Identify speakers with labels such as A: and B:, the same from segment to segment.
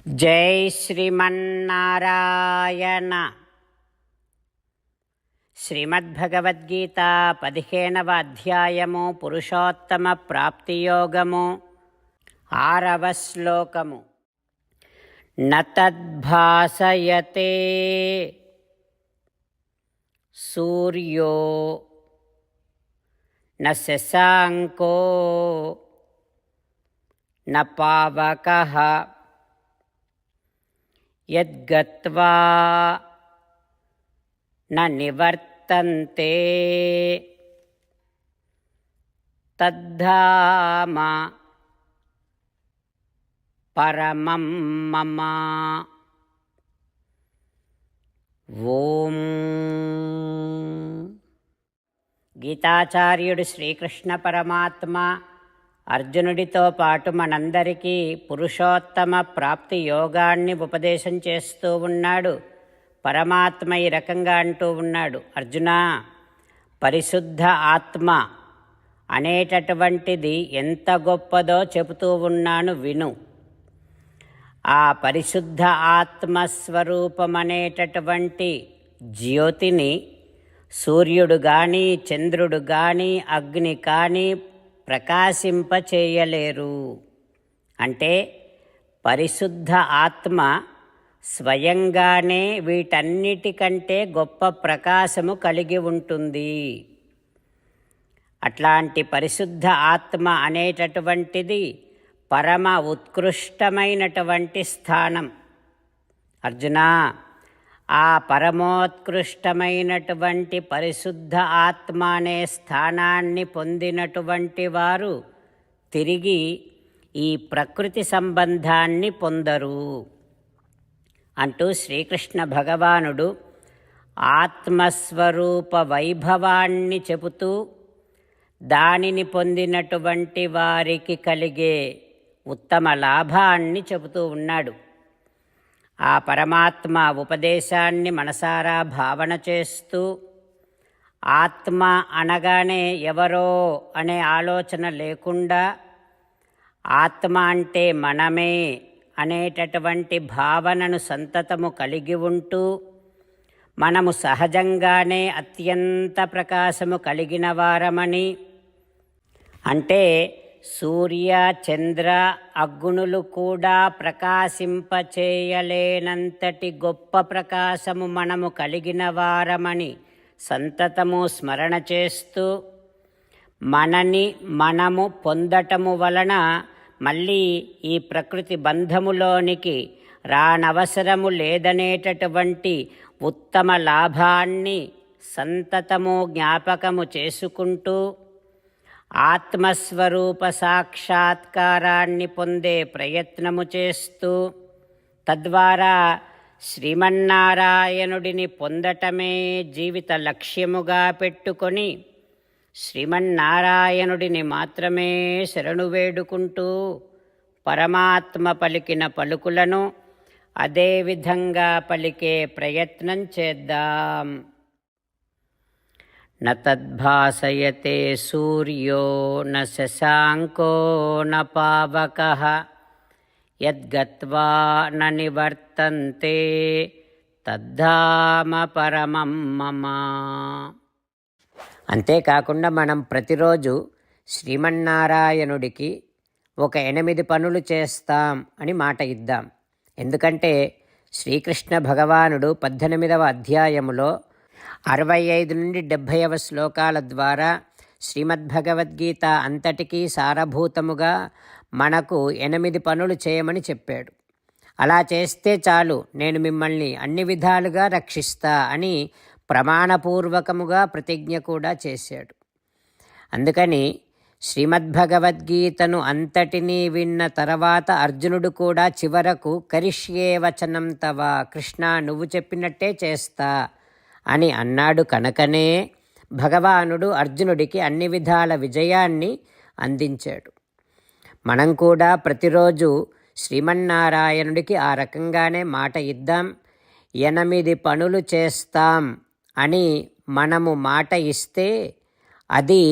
A: జై శ్రీమన్నారాయణ. శ్రీమద్భగవద్గీత 15వ అధ్యాయము పురుషోత్తమ ప్రాప్తియోగము 6వ శ్లోకము. నతద్భాసయతే సూర్యో న శశాంకో న పావకః యద్గత్వా న నివర్తంతే తద్ధామ పరమం మమ. ఓం. గీతాచార్యుడు శ్రీకృష్ణ పరమాత్మ అర్జునుడితో పాటు మనందరికీ పురుషోత్తమ ప్రాప్తి యోగాన్ని ఉపదేశం చేస్తూ ఉన్నాడు. పరమాత్మ ఈ రకంగా అంటూ ఉన్నాడు, అర్జునా, పరిశుద్ధ ఆత్మ అనేటటువంటిది ఎంత గొప్పదో చెబుతూ ఉన్నాను విను. ఆ పరిశుద్ధ ఆత్మస్వరూపమనేటటువంటి జ్యోతిని సూర్యుడు కానీ, చంద్రుడు కానీ, అగ్ని కానీ ప్రకాశింపచేయలేరు. అంటే పరిశుద్ధ ఆత్మ స్వయంగానే వీటన్నిటికంటే గొప్ప ప్రకాశము కలిగి ఉంటుంది. అట్లాంటి పరిశుద్ధ ఆత్మ అనేటటువంటిది పరమ ఉత్కృష్టమైనటువంటి స్థానం. అర్జునా, ఆ పరమోత్కృష్టమైనటువంటి పరిశుద్ధ ఆత్మ అనే స్థానాన్ని పొందినటువంటి వారు తిరిగి ఈ ప్రకృతి సంబంధాన్ని పొందరు అంటూ శ్రీకృష్ణ భగవానుడు ఆత్మస్వరూప వైభవాన్ని చెబుతూ దానిని పొందినటువంటి వారికి కలిగే ఉత్తమ లాభాన్ని చెబుతూ ఉన్నాడు. ఆ పరమాత్మ ఉపదేశాన్ని మనసారా భావన చేస్తూ ఆత్మ అనగానే ఎవరో అనే ఆలోచన లేకుండా ఆత్మ అంటే మనమే అనేటటువంటి భావనను సంతతము కలిగి ఉంటూ మనము సహజంగానే అత్యంత ప్రకాశము కలిగిన వారమని, అంటే సూర్య చంద్ర అగ్నులు కూడా ప్రకాశింపచేయలేనంతటి గొప్ప ప్రకాశము మనము కలిగిన వారమని సంతతము స్మరణ చేస్తూ మనని మనము పొందటము వలన మళ్ళీ ఈ ప్రకృతి బంధములోనికి రానవసరము లేదనేటటువంటి ఉత్తమ లాభాన్ని సంతతము జ్ఞాపకము చేసుకుంటూ ఆత్మస్వరూప సాక్షాత్కారాన్ని పొందే ప్రయత్నము చేస్తూ తద్వారా శ్రీమన్నారాయణుడిని పొందటమే జీవిత లక్ష్యముగా పెట్టుకొని శ్రీమన్నారాయణుడిని మాత్రమే శరణు వేడుకుంటూ పరమాత్మ పలికిన పలుకులను అదేవిధంగా పలికే ప్రయత్నం చేద్దాం. న తద్భాసయతే సూర్యో న శశాంకో న పావకః యద్గత్వా న నివర్తంతే తద్ధామ పరమం మమ. అంతేకాకుండా మనం ప్రతిరోజు శ్రీమన్నారాయణుడికి ఒక 8 పనులు చేస్తాం అని మాట ఇద్దాం. ఎందుకంటే శ్రీకృష్ణ భగవానుడు 18వ అధ్యాయములో 65 నుండి 70వ శ్లోకాల ద్వారా శ్రీమద్భగవద్గీత అంతటికీ సారభూతముగా మనకు 8 పనులు చేయమని చెప్పాడు. అలా చేస్తే చాలు, నేను మిమ్మల్ని అన్ని విధాలుగా రక్షిస్తా అని ప్రమాణపూర్వకముగా ప్రతిజ్ఞ కూడా చేశాడు. అందుకని శ్రీమద్భగవద్గీతను అంతటినీ విన్న తర్వాత అర్జునుడు కూడా చివరకు కరిష్యే వచనం తవ, కృష్ణ నువ్వు చెప్పినట్టే చేస్తా అని అన్నాడు. కనుకనే భగవానుడు అర్జునుడికి అన్ని విధాల విజయాన్ని అందించాడు. మనం కూడా ప్రతిరోజు శ్రీమన్నారాయణుడికి ఆ రకంగానే మాట ఇద్దాం. 8 పనులు చేస్తాం అని మనము మాట ఇస్తే అది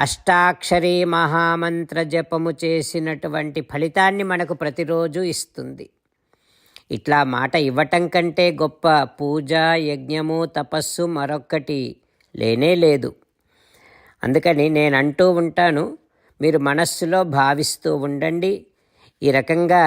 A: అష్టాక్షరీ మహామంత్ర జపము చేసినటువంటి ఫలితాన్ని మనకు ప్రతిరోజు ఇస్తుంది. ఇట్లా మాట ఇవ్వటం కంటే గొప్ప పూజ, యజ్ఞము, తపస్సు మరొక్కటి లేనే లేదు. అందుకని నేను అంటూ ఉంటాను, మీరు మనస్సులో భావిస్తూ ఉండండి. ఈ రకంగా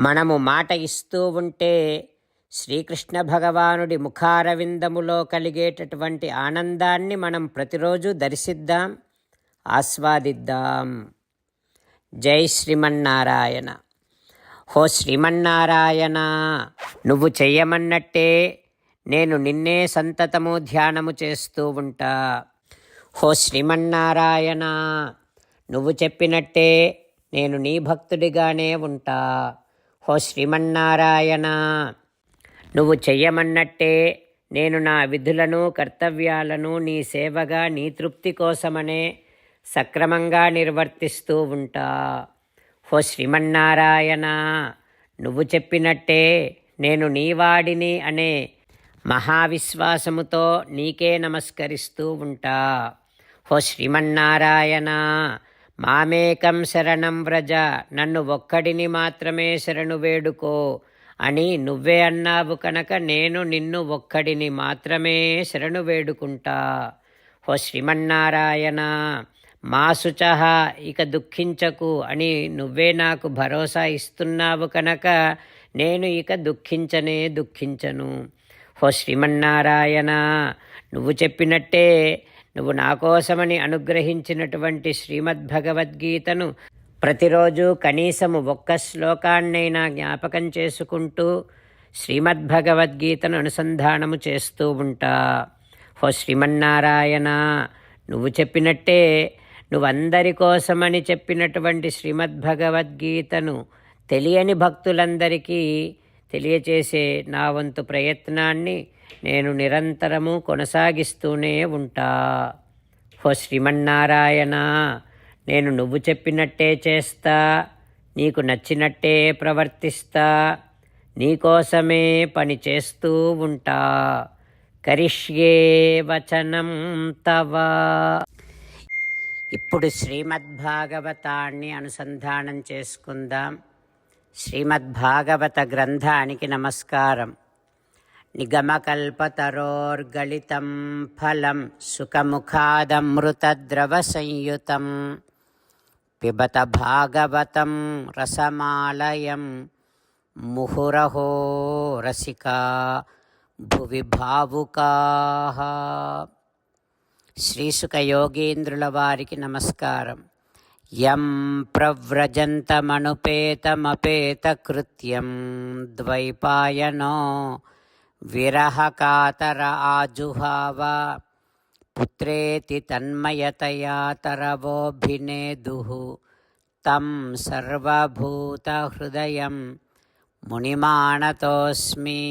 A: మనము మాట ఇస్తూ ఉంటే శ్రీకృష్ణ భగవానుడి ముఖారవిందములో కలిగేటటువంటి ఆనందాన్ని మనం ప్రతిరోజు దర్శిద్దాం, ఆస్వాదిద్దాం. జై శ్రీమన్నారాయణ. హో శ్రీమన్నారాయణ, నువ్వు చెయ్యమన్నట్టే నేను నిన్నే సంతతము ధ్యానము చేస్తూ ఉంటా. హో శ్రీమన్నారాయణ, నువ్వు చెప్పినట్టే నేను నీ భక్తుడిగానే ఉంటా. హో శ్రీమన్నారాయణ, నువ్వు చెయ్యమన్నట్టే నేను నా విధులను, కర్తవ్యాలను నీ సేవగా, నీ తృప్తి కోసమనే సక్రమంగా నిర్వర్తిస్తూ ఉంటా. హో శ్రీమన్నారాయణ, నువ్వు చెప్పినట్టే నేను నీవాడిని అనే మహావిశ్వాసముతో నీకే నమస్కరిస్తూ ఉంటా. హో శ్రీమన్నారాయణ, మామేకం శరణం వ్రజ, నన్ను ఒక్కడిని మాత్రమే శరణు వేడుకో అని నువ్వే అన్నావు కనుక నేను నిన్ను ఒక్కడిని మాత్రమే శరణు వేడుకుంటా. హో శ్రీమన్నారాయణ, మా శుచః, ఇక దుఃఖించకు అని నువ్వే నాకు భరోసా ఇస్తున్నావు కనుక నేను ఇక దుఃఖించను. హో శ్రీమన్నారాయణ, నువ్వు చెప్పినట్టే నువ్వు నా కోసమని అనుగ్రహించినటువంటి శ్రీమద్భగవద్గీతను ప్రతిరోజు కనీసము ఒక్క శ్లోకాన్నైనా జ్ఞాపకం చేసుకుంటూ శ్రీమద్భగవద్గీతను అనుసంధానము చేస్తూ ఉంటా. హో శ్రీమన్నారాయణ, నువ్వు చెప్పినట్టే నువ్వందరి కోసమని చెప్పినటువంటి శ్రీమద్భగవద్గీతను తెలియని భక్తులందరికీ తెలియచేసే నా వంతు ప్రయత్నాన్ని నేను నిరంతరము కొనసాగిస్తూనే ఉంటా. హో శ్రీమన్నారాయణ, నేను నువ్వు చెప్పినట్టే చేస్తా, నీకు నచ్చినట్టే ప్రవర్తిస్తా, నీకోసమే పని చేస్తూ ఉంటా. కరిష్యే వచనం తవ. ఇప్పుడు శ్రీమద్భాగవతాన్ని అనుసంధానం చేసుకుందాం. శ్రీమద్భాగవత గ్రంథానికి నమస్కారం. నిగమకల్పతరోర్గళితం ఫలం సుఖముఖాదమృతద్రవ సంయుతం పిబత భాగవతం రసమాలయం ముహురహో రసికా భువి భావుకాః. శ్రీసుఖ యోగీంద్రుల వారికి నమస్కారం. యం ప్రవ్రజంతమనుపేతమపేతకృత్యం ద్వైపాయనో విరహకాతర ఆజుహావ పుత్రేతి తన్మయతయా తరవోభినేదుః తం సర్వభూతహృదయం మునిమానతోస్మి.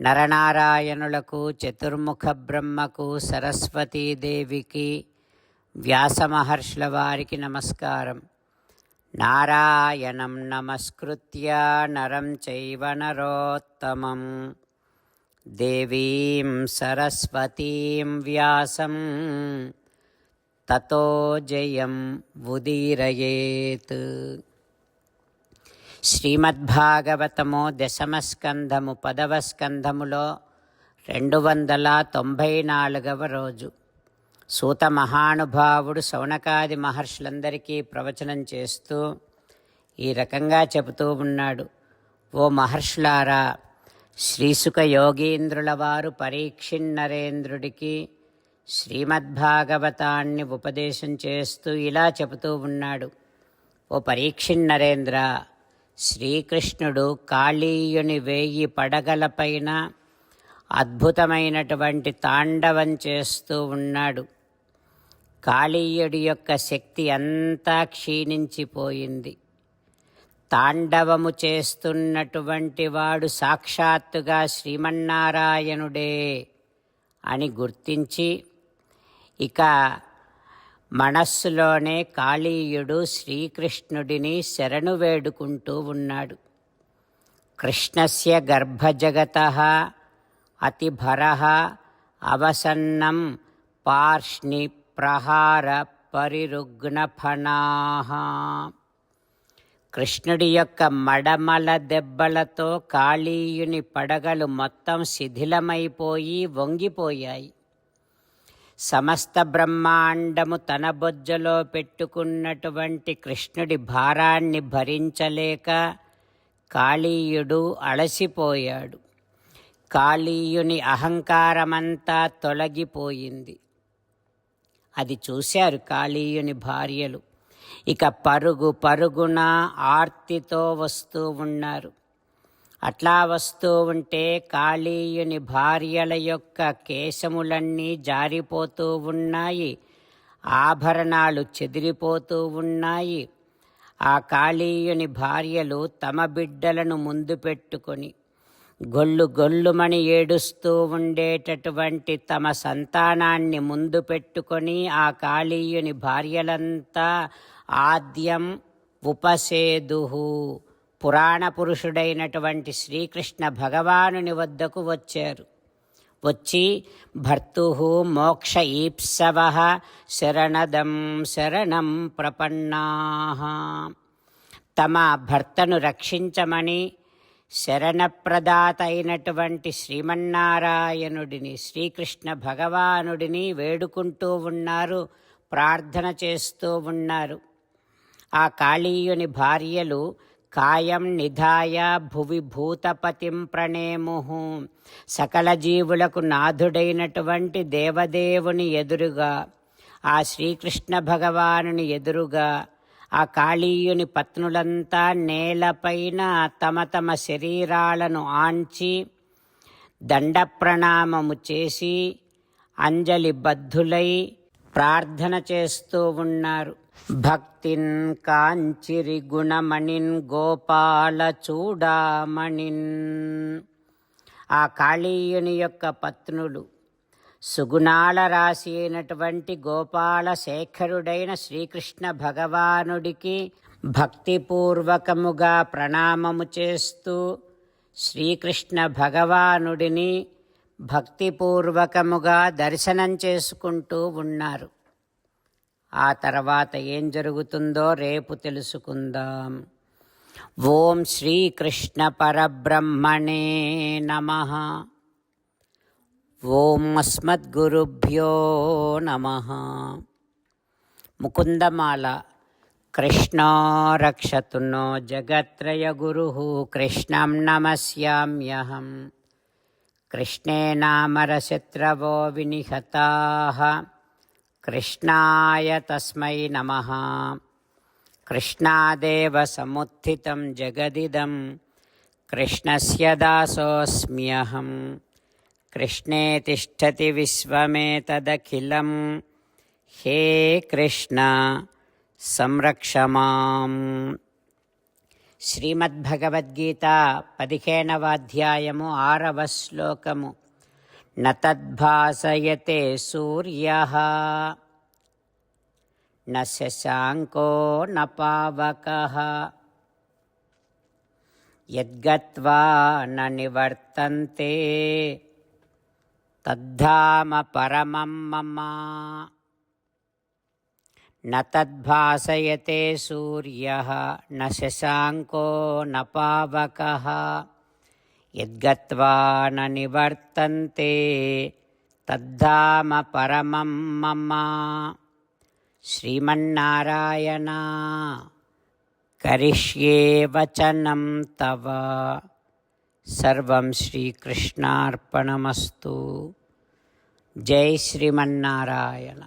A: నరనారాయణులకు, చతుర్ముఖ బ్రహ్మకు, సరస్వతీదేవికి, వ్యాసమహర్షుల వారికి నమస్కారం. నారాయణం నమస్కృత్య నరం చైవ నరోత్తమం దేవీం సరస్వతీం వ్యాసం తతో జయం ఉదీరయేత్. శ్రీమద్భాగవతము దశమస్కంధము 10వ స్కంధములో 294వ రోజు. సూత మహానుభావుడు శౌనకాది మహర్షులందరికీ ప్రవచనం చేస్తూ ఈ రకంగా చెబుతూ ఉన్నాడు. ఓ మహర్షులారా, శ్రీసుఖ యోగీంద్రుల వారు పరీక్షిన్నరేంద్రుడికి శ్రీమద్భాగవతాన్ని ఉపదేశం చేస్తూ ఇలా చెబుతూ ఉన్నాడు. ఓ పరీక్షిన్నరేంద్ర, శ్రీకృష్ణుడు కాళీయుని 1000 పడగలపైన అద్భుతమైనటువంటి తాండవం చేస్తూ ఉన్నాడు. కాళీయుడి యొక్క శక్తి అంతా క్షీణించిపోయింది. తాండవము చేస్తున్నటువంటి వాడు సాక్షాత్తుగా శ్రీమన్నారాయణుడే అని గుర్తించి ఇక మనస్సులోనే కాళీయుడు శ్రీకృష్ణుడిని శరణు వేడుకుంటూ ఉన్నాడు. కృష్ణస్య గర్భజగతః అతిభరః అవసన్నం పార్ష్ణి ప్రహార పరిరుగ్ణఫణాః. కృష్ణుడి యొక్క మడమల దెబ్బలతో కాళీయుని పడగలు మొత్తం శిథిలమైపోయి వంగిపోయాయి. సమస్త బ్రహ్మాండము తన బొజ్జలో పెట్టుకున్నటువంటి కృష్ణుడి భారాన్ని భరించలేక కాళీయుడు అలసిపోయాడు. కాళీయుని అహంకారమంతా తొలగిపోయింది. అది చూశారు కాళీయుని భార్యలు. ఇక పరుగు పరుగున ఆర్తితో వస్తూ ఉన్నారు. అట్లా వస్తూ ఉంటే కాళీయుని భార్యల యొక్క కేశములన్నీ జారిపోతూ ఉన్నాయి, ఆభరణాలు చెదిరిపోతూ ఉన్నాయి. ఆ కాళీయుని భార్యలు తమ బిడ్డలను ముందు పెట్టుకొని గొల్లు గొల్లుమని ఏడుస్తూ ఉండేటటువంటి తమ సంతానాన్ని ముందు పెట్టుకొని ఆ కాళీయుని భార్యలంతా ఆద్యం ఉపసేదుహు, పురాణ పురుషుడైనటువంటి శ్రీకృష్ణ భగవానుని వద్దకు వచ్చారు. వచ్చి భర్తుః మోక్ష ఈప్సవః శరణదం శరణం ప్రపన్నాః, తమ భర్తను రక్షించమని శరణప్రదాత అయినటువంటి శ్రీమన్నారాయణుడిని, శ్రీకృష్ణ భగవానుడిని వేడుకుంటూ ఉన్నారు, ప్రార్థన చేస్తూ ఉన్నారు. ఆ కాళీయుని భార్యలు కాయం నిధాయ భువి భూతపతిం ప్రణేముః, సకల జీవులకు నాథుడైనటువంటి దేవదేవుని ఎదురుగా, ఆ శ్రీకృష్ణ భగవానుని ఎదురుగా ఆ కాళీయుని పత్నులంతా నేలపైన తమ తమ శరీరాలను ఆంచి దండ ప్రణామము చేసి అంజలి బద్ధులై ప్రార్థన చేస్తూ ఉన్నారు. భక్తిన్ కాంచిరి గుణమణిన్ గోపాల చూడామణిన్, ఆ కాళీయుని యొక్క పత్నులు సుగుణాల రాశి అయినటువంటి గోపాల శేఖరుడైన శ్రీకృష్ణ భగవానుడికి భక్తిపూర్వకముగా ప్రణామము చేస్తూ శ్రీకృష్ణ భగవానుడిని భక్తిపూర్వకముగా దర్శనం చేసుకుంటూ ఉన్నారు. ఆ తర్వాత ఏం జరుగుతుందో రేపు తెలుసుకుందాం. ఓం శ్రీకృష్ణ పరబ్రహ్మణే నమః. ఓం అస్మద్గురుభ్యో నమః. ముకుందమాల. కృష్ణో రక్షతు నో జగత్రయ గురుః కృష్ణం నమస్యామ్యహం. కృష్ణే నామరశత్రవో వినిహతాః కృష్ణాయ తస్మై నమః. కృష్ణాదేవ సముత్థితం జగదిదం కృష్ణస్య దాసోऽస్మ్యహం. కృష్ణే తిష్టతి విశ్వమేతదఖిలం హే కృష్ణ సంరక్ష మాం. శ్రీమద్భగవద్గీత 15వ అధ్యాయము 6వ శ్లోకము. న తద్భాసయతే సూర్యః న శశాంకో న పావకః యద్గత్వా న నివర్తంతే తద్ధామ పరమం మమ. న తద్భాసయతే సూర్యః న శశాంకో న పావకః యద్గత్వా న నివర్తంతే తద్ధామ పరమం మమ. శ్రీమన్నారాయణ కరిష్యే వచనం తవ. సర్వం శ్రీకృష్ణార్పణమస్తు. జై శ్రీమన్నారాయణ.